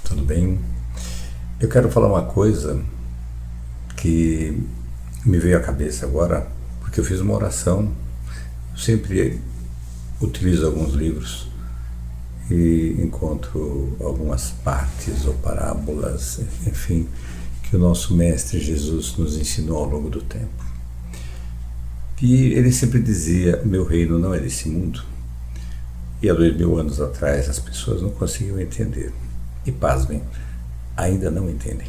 Tudo bem? Eu quero falar uma coisa que me veio à cabeça agora, porque eu fiz uma oração. Eu sempre utilizo alguns livros e encontro algumas partes ou parábolas, enfim, que o nosso Mestre Jesus nos ensinou ao longo do tempo. E ele sempre dizia: meu reino não é desse mundo. E há 2000 anos atrás as pessoas não conseguiam entender. E pasmem, ainda não entendem.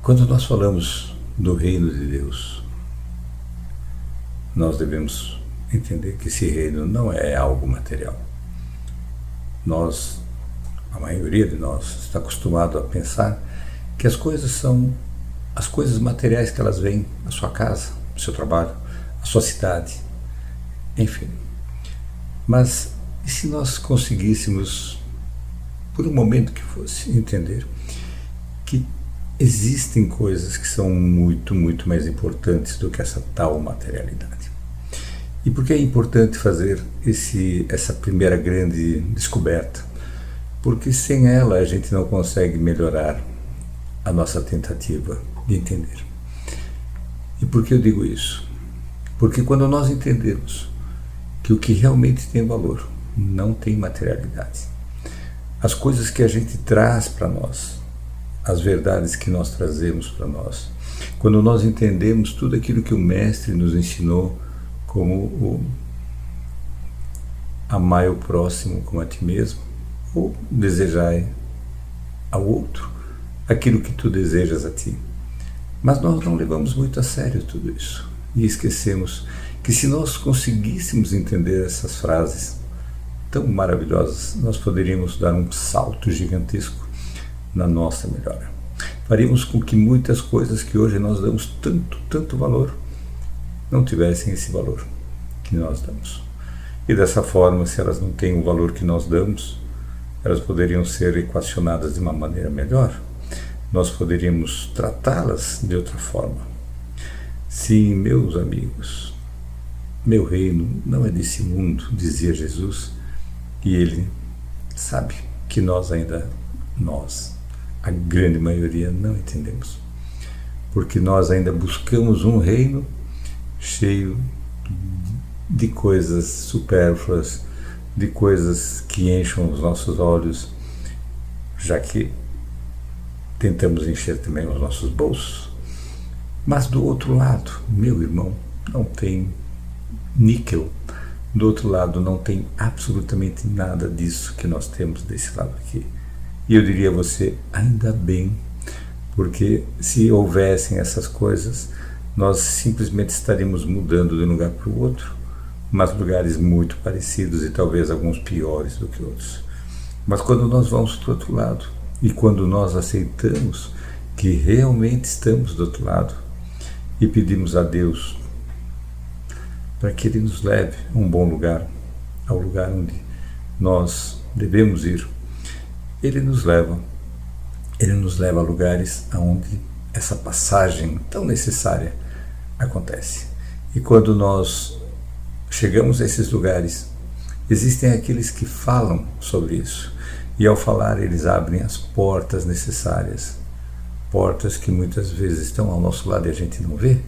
Quando nós falamos do reino de Deus, nós devemos entender que esse reino não é algo material. A maioria de nós, está acostumado a pensar que as coisas são as coisas materiais que elas vêm, a sua casa, o seu trabalho, a sua cidade, enfim. Mas e se nós conseguíssemos, por um momento que fosse, entender que existem coisas que são muito, muito mais importantes do que essa tal materialidade? E por que é importante fazer essa primeira grande descoberta? Porque sem ela a gente não consegue melhorar a nossa tentativa de entender. E por que eu digo isso? Porque quando nós entendemos que o que realmente tem valor não tem materialidade, as coisas que a gente traz para nós, as verdades que nós trazemos para nós, quando nós entendemos tudo aquilo que o Mestre nos ensinou, como o amai o próximo como a ti mesmo, ou desejai ao outro aquilo que tu desejas a ti. Mas nós não levamos muito a sério tudo isso e esquecemos que se nós conseguíssemos entender essas frases tão maravilhosas, nós poderíamos dar um salto gigantesco na nossa melhora. Faríamos com que muitas coisas que hoje nós damos tanto valor não tivessem esse valor que nós damos. E dessa forma, se elas não têm o valor que nós damos, elas poderiam ser equacionadas de uma maneira melhor. Nós poderíamos tratá-las de outra forma. Sim, meus amigos, meu reino não é desse mundo, dizia Jesus, e ele sabe que nós, a grande maioria, não entendemos. Porque nós ainda buscamos um reino cheio de coisas supérfluas, de coisas que enchem os nossos olhos, já que tentamos encher também os nossos bolsos. Mas do outro lado, meu irmão, não tem níquel. Do outro lado não tem absolutamente nada disso que nós temos desse lado aqui. E eu diria a você, ainda bem, porque se houvessem essas coisas, nós simplesmente estaríamos mudando de um lugar para o outro, mas lugares muito parecidos e talvez alguns piores do que outros. Mas quando nós vamos para o outro lado, e quando nós aceitamos que realmente estamos do outro lado, e pedimos a Deus para que Ele nos leve a um bom lugar, ao lugar onde nós devemos ir, Ele nos leva a lugares onde essa passagem tão necessária acontece. E quando nós chegamos a esses lugares, existem aqueles que falam sobre isso, e ao falar eles abrem as portas necessárias, portas que muitas vezes estão ao nosso lado e a gente não vê,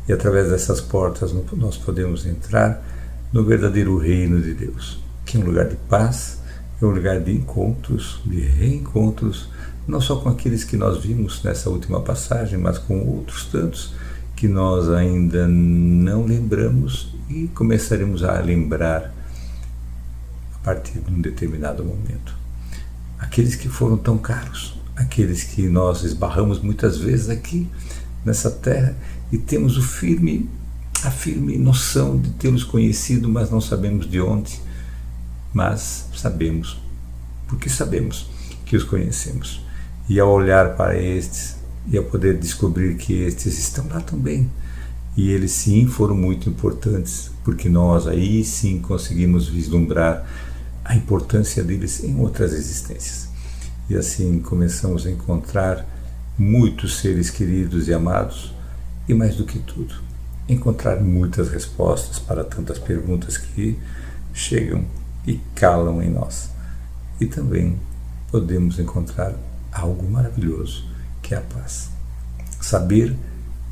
e através dessas portas nós podemos entrar no verdadeiro reino de Deus, que é um lugar de paz, é um lugar de encontros, de reencontros, não só com aqueles que nós vimos nessa última passagem, mas com outros tantos que nós ainda não lembramos e começaremos a lembrar a partir de um determinado momento. Aqueles que foram tão caros, aqueles que nós esbarramos muitas vezes aqui nessa terra e temos a firme noção de tê-los conhecido, mas não sabemos de onde, mas sabemos, porque sabemos que os conhecemos. E ao olhar para estes e ao poder descobrir que estes estão lá também, e eles sim foram muito importantes, porque nós aí sim conseguimos vislumbrar a importância deles em outras existências. E assim começamos a encontrar muitos seres queridos e amados, e mais do que tudo, encontrar muitas respostas para tantas perguntas que chegam e calam em nós. e também podemos encontrar algo maravilhoso, que é a paz. Saber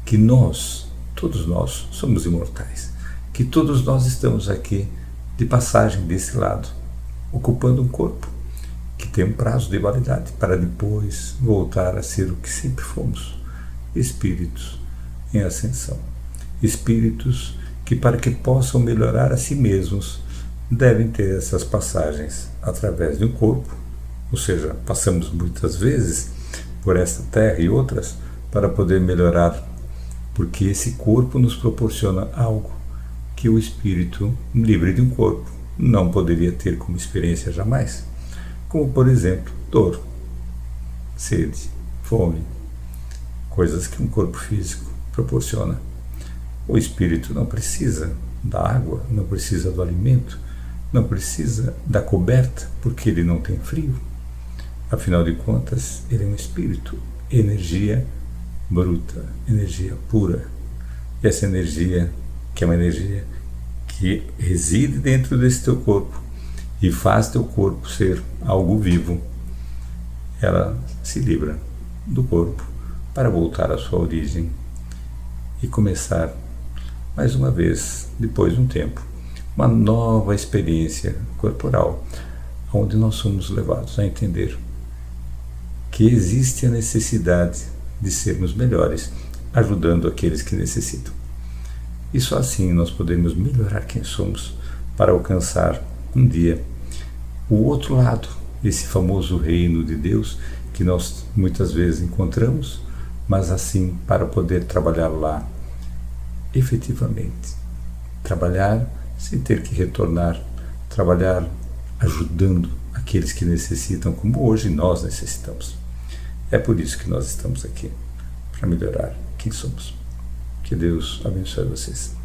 que nós, todos nós, somos imortais, que todos nós estamos aqui de passagem desse lado, ocupando um corpo que tem um prazo de validade para depois voltar a ser o que sempre fomos, espíritos em ascensão. Espíritos que, para que possam melhorar a si mesmos, devem ter essas passagens através de um corpo, ou seja, passamos muitas vezes por esta terra e outras para poder melhorar, porque esse corpo nos proporciona algo que o espírito livre de um corpo não poderia ter como experiência jamais, como por exemplo dor, sede, fome, coisas que um corpo físico proporciona. O espírito não precisa da água, não precisa do alimento, não precisa da coberta, porque ele não tem frio. Afinal de contas, ele é um espírito, energia bruta, energia pura. E essa energia, que é uma energia que reside dentro desse teu corpo e faz teu corpo ser algo vivo, ela se livra do corpo para voltar à sua origem e começar mais uma vez, depois de um tempo, uma nova experiência corporal, onde nós somos levados a entender que existe a necessidade de sermos melhores, ajudando aqueles que necessitam. E só assim nós podemos melhorar quem somos para alcançar um dia o outro lado, esse famoso reino de Deus que nós muitas vezes encontramos, mas assim para poder trabalhar lá efetivamente. Trabalhar sem ter que retornar, trabalhar ajudando aqueles que necessitam, como hoje nós necessitamos. É por isso que nós estamos aqui, para melhorar quem somos. Que Deus abençoe vocês.